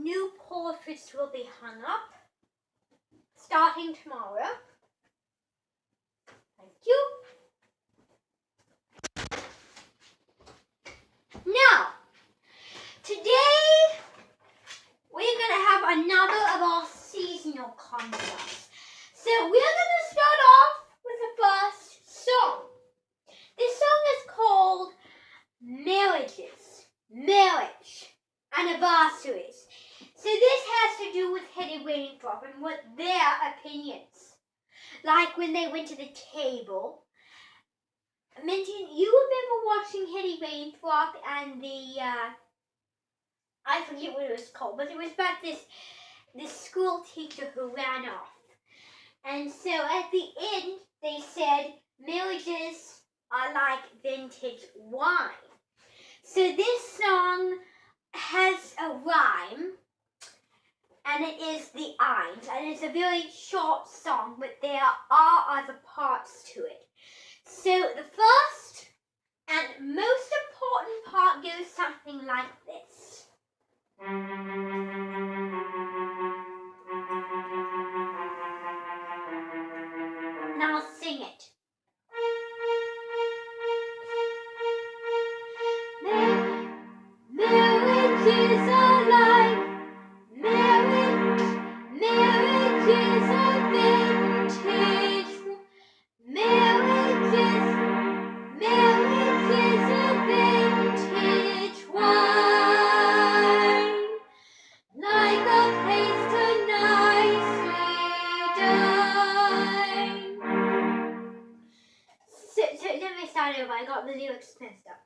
new portraits will be hung up starting tomorrow. Thank you. Now, today we're going to have another of our seasonal concepts. So we're going to start off with the first song. This song is called Marriage, Anniversaries. So this has to do with Hetty Wainthropp and what their opinions. Like when they went to the table. Minton, you remember watching Hetty Wainthropp and the, I forget what it was called, but it was about this school teacher who ran off. And so at the end, they said, marriages are like vintage wine. So this song has a rhyme, and it is the Imes, and it's a very short song, but there are other parts to it. So the first and most important part goes something like this. Now sing it. Marriages are like marriages are vintage. Marriages are vintage wine, like a place to nicely dine. So let me start over. I got the lyrics messed up.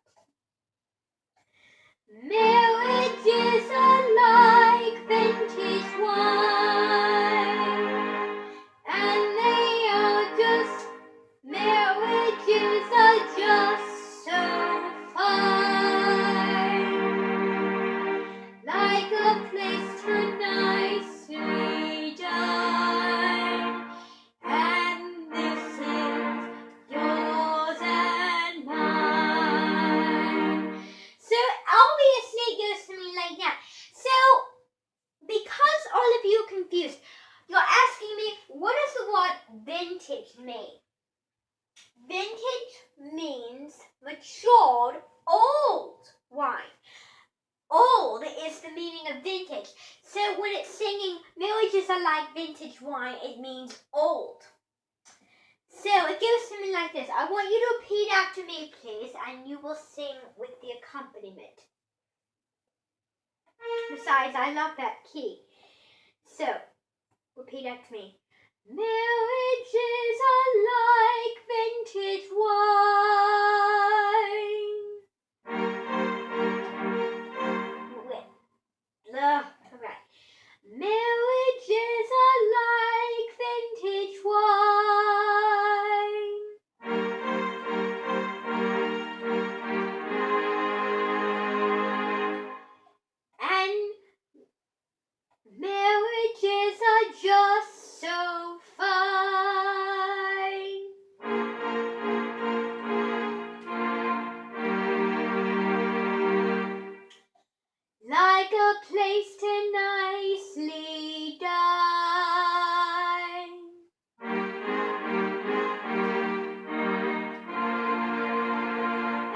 Marriages are like vintage wine, and they are just, marriages are just so fine, like a place to nicely dine, and this is yours and mine. So obviously it goes to me like that. So because all of you are confused, you're asking me, what does the word vintage mean? Vintage means matured, old wine. Old is the meaning of vintage. So when it's singing marriages are like vintage wine, it means old. So it goes to me like this. I want you to repeat after me, please, and you will sing with the accompaniment. Besides, I love that key. So, repeat after me. Marriages are like vintage wine. Alright. Marriages are like vintage wine. And marriages are just so fine. Like a place to nicely dine.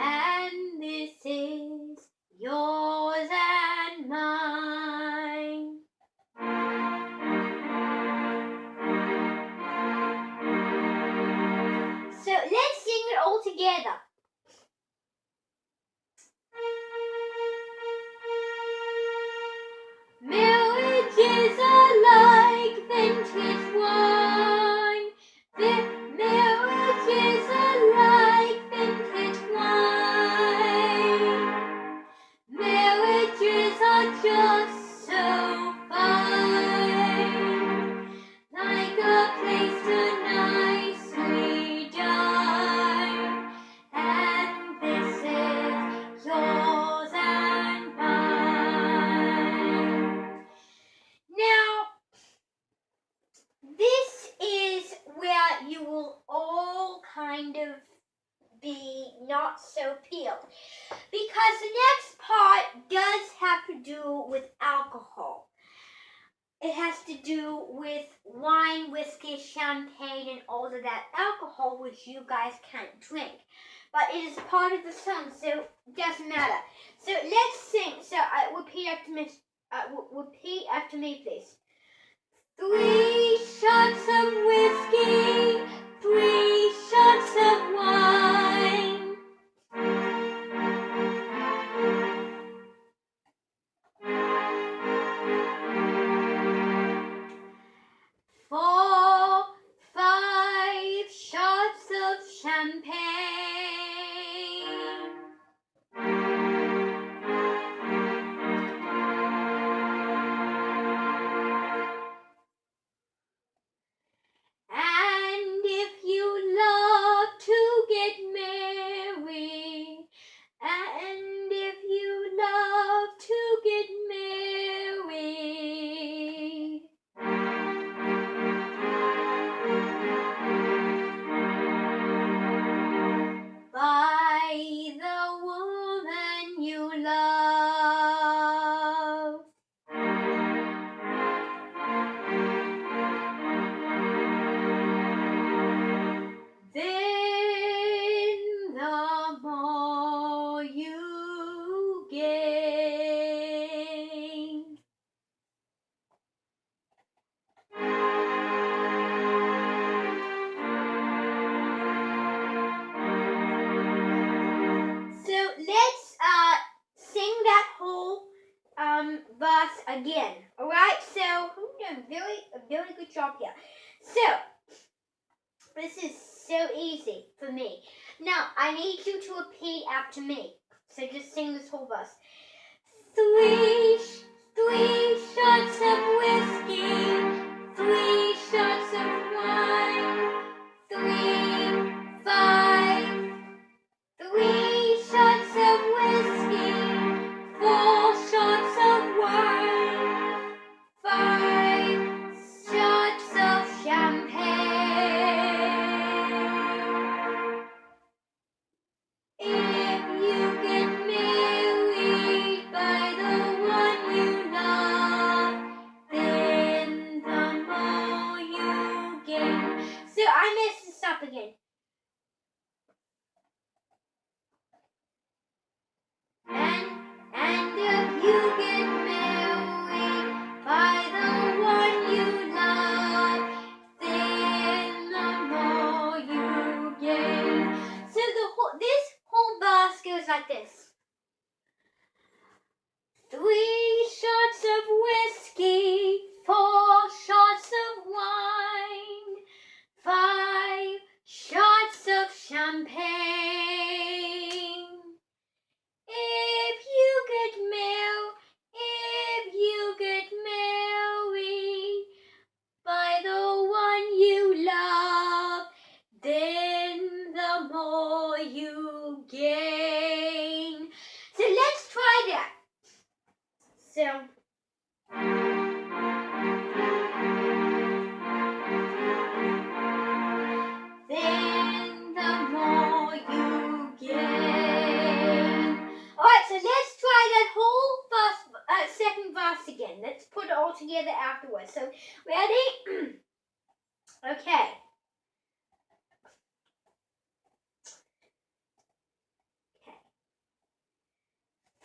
And this is yours and mine. So let's sing it all together. Marriages are like vintage wine. Marriages are like vintage wine. Marriages are just so fine, like a place to nicely dine. And this is yours and mine. Now, this is where you will all kind of be not so peeled, because the next part does have to do with alcohol. it has to do with wine, whiskey, champagne, and all of that alcohol, which you guys can't drink. But it is part of the song, so it doesn't matter. So let's sing. So repeat after me. Repeat after me, please. 3 shots of whiskey, 3 shots of wine. 4, 5 shots of champagne. And if you love to get married, and if you love to get married, by the woman you love. Then the more you gain. So let's sing that whole verse again. All right. So I'm doing a very good job here. So this is so easy for me. Now I need you to repeat after me. So just sing this whole verse. 3 shots of whiskey, 3 shots of wine, 3, 5. 3 shots of whiskey, 4 shots of wine, 5 shots of champagne. If you get married by the one you love, then the more you gain. So I messed this up again. And if you get married by the one you love, then the more you gain. So this whole verse goes like this. 3 shots of whiskey, 4 shots of wine, 5 shots of champagne. If you get married by the one you love, then the more you gain. So let's try that. So then the more you gain. Alright, so let's try that whole second verse again. Let's put it all together afterwards. So, ready? Okay.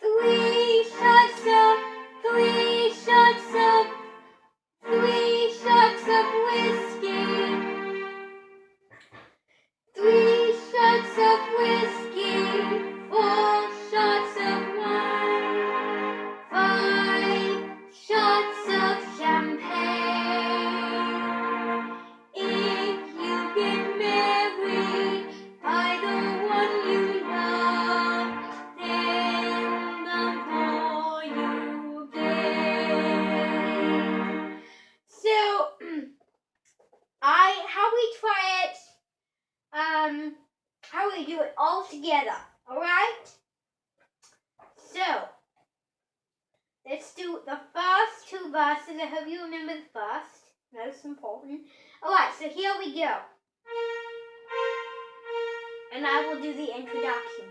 Three shots of whiskey. 3 shots of whiskey, 4 shots of wine, 5 shots of champagne. If you get married by the one you love, then the more you gain. So, how we try it, how we do it all together, alright? So, let's do the first 2 verses. I hope you remember the first. Most important. Alright, so here we go. And I will do the introduction.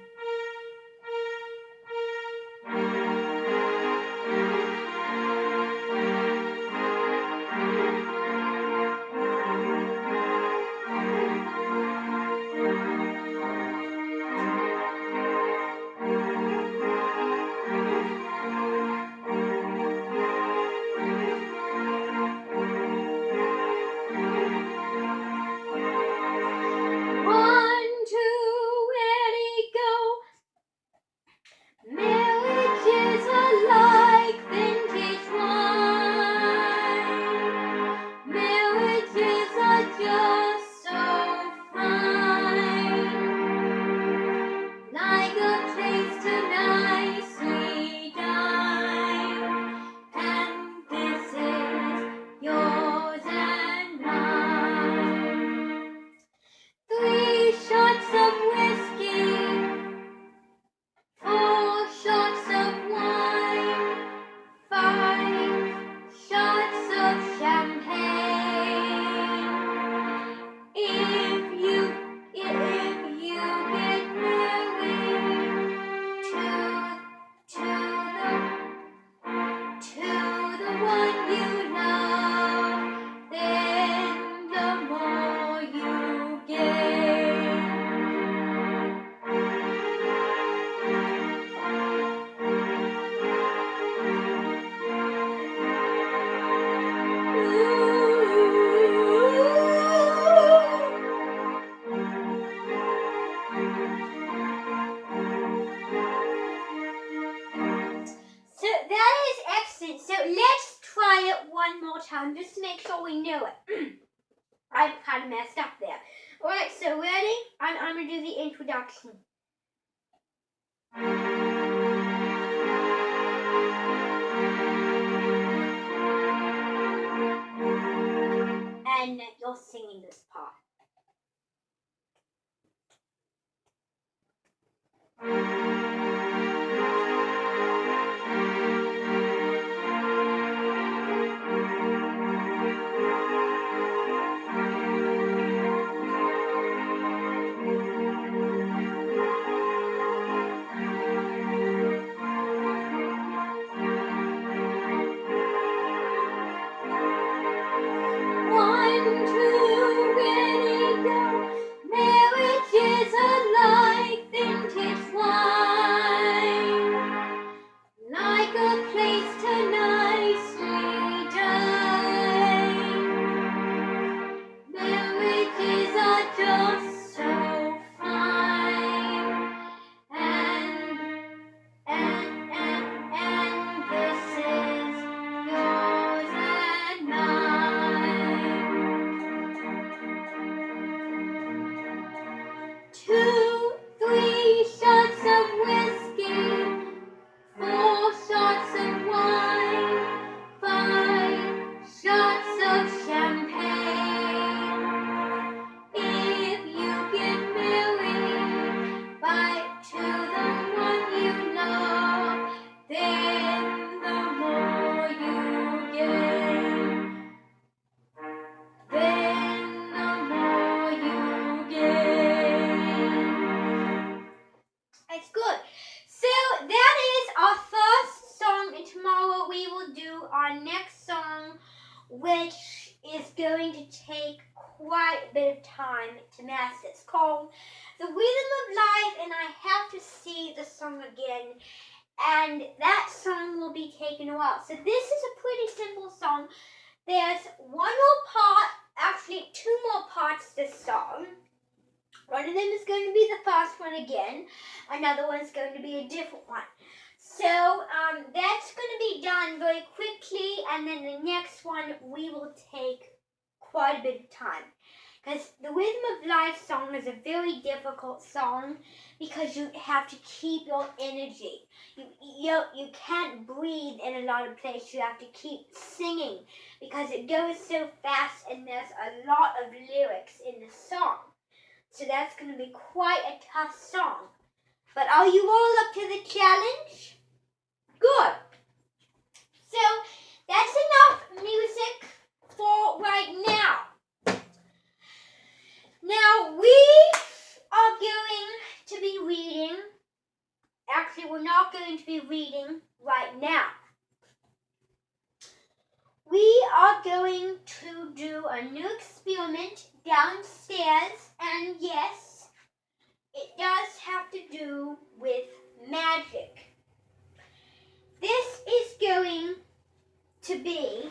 let's try it one more time just to make sure we know it. I kind of messed up there. Alright, so ready? I'm going to do the introduction. And you're singing this part. It's good. So that is our first song, and tomorrow we will do our next song, which is going to take quite a bit of time to master. It's called The Rhythm of Life, and I have to see the song again, and that song will be taken a while. So this is a pretty simple song. There's one more part, actually two more parts to this song. One of them is going to be the first one again. Another one's going to be a different one. So that's going to be done very quickly, and then the next one we will take quite a bit of time. Because the Rhythm of Life song is a very difficult song because you have to keep your energy. You can't breathe in a lot of places. You have to keep singing because it goes so fast and there's a lot of lyrics in the song. So that's going to be quite a tough song. But are you all up to the challenge? Good. So that's enough music for right now. Now we are going to be reading. Actually, we're not going to be reading right now. We are going to do a new experiment downstairs, and yes, it does have to do with magic. This is going to be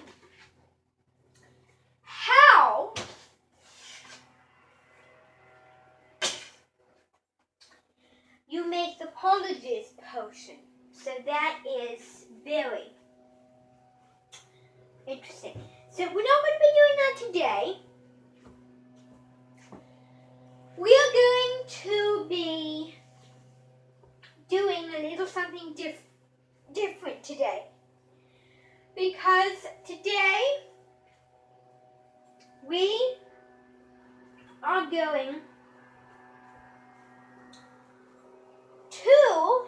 how you make the Polyjuice potion. So that is very interesting. So we're not going to be doing that today. We are going to be doing a little something different today. Because today we are going to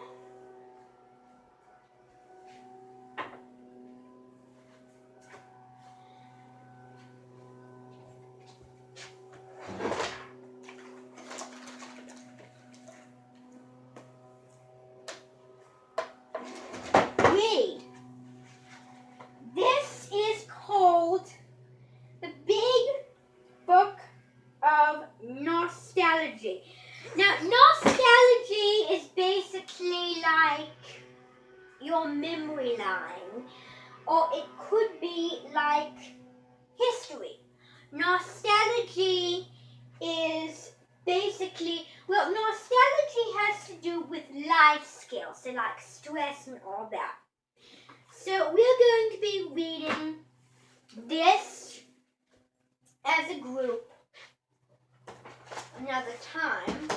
read. This is called The Big Book of Nostalgia. Now, nostalgia is basically like your memory line, or it could be like history. Nostalgia is basically, well, nostalgia has to do with life skills, so like stress and all that. So we're going to be reading this as a group another time.